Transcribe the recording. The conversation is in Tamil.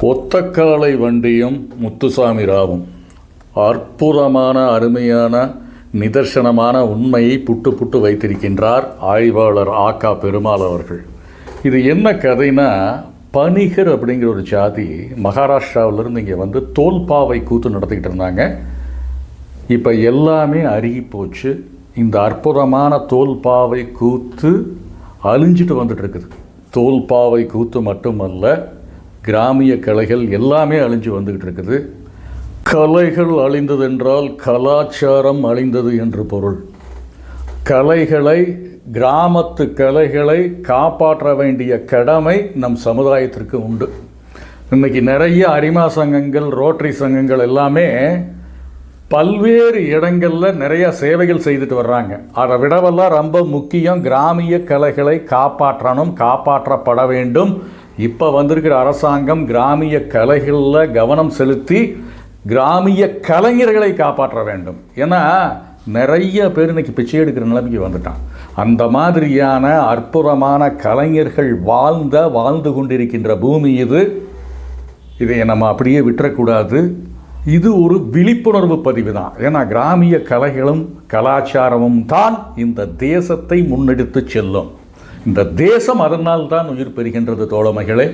ஒத்தக்காலை வண்டியும் முத்துசாமி ராவும் அற்புதமான அருமையான நிதர்சனமான உண்மையை புட்டு புட்டு வைத்திருக்கின்றார் ஆய்வாளர் ஆக்கா பெருமாள் அவர்கள். இது என்ன கதைனா, பனிகர் அப்படிங்கிற ஒரு ஜாதி மகாராஷ்டிராவிலிருந்து இங்கே வந்து தோல்பாவை கூத்து நடத்திக்கிட்டு இருந்தாங்க. இப்போ எல்லாமே அருகி போச்சு. இந்த அற்புதமான தோல்பாவை கூத்து அழிஞ்சிட்டு வந்துட்டு இருக்குது. தோல்பாவை கூத்து மட்டுமல்ல, கிராமிய கலைகள் எல்லாமே அழிஞ்சு வந்துக்கிட்டு இருக்குது. கலைகள் அழிந்ததென்றால் கலாச்சாரம் அழிந்தது என்று பொருள். கலைகளை, கிராமத்து கலைகளை காப்பாற்ற வேண்டிய கடமை நம் சமுதாயத்திற்கு உண்டு. இன்றைக்கி நிறைய அரிமா சங்கங்கள், ரோட்டரி சங்கங்கள் எல்லாமே பல்வேறு இடங்களில் நிறைய சேவைகள் செய்துட்டு வர்றாங்க. அதை விடவெல்லாம் ரொம்ப முக்கியம், கிராமிய கலைகளை காப்பாற்றணும், காப்பாற்றப்பட வேண்டும். இப்போ வந்திருக்கிற அரசாங்கம் கிராமிய கலைகளில் கவனம் செலுத்தி கிராமிய கலைஞர்களை காப்பாற்ற வேண்டும். ஏன்னா நிறைய பேர் இன்றைக்கி பிச்சை எடுக்கிற நிலைமைக்கு வந்துட்டான். அந்த மாதிரியான அற்புதமான கலைஞர்கள் வாழ்ந்து கொண்டிருக்கின்ற பூமி இது. இதை நம்ம அப்படியே விட்டுறக்கூடாது. இது ஒரு விழிப்புணர்வு பதிவு தான். ஏன்னா கிராமிய கலைகளும் கலாச்சாரமும் தான் இந்த தேசத்தை முன்னெடுத்து செல்லும். இந்த தேசம் அதனால் தான் உயிர் பெறுகின்றது தோழமைகளே.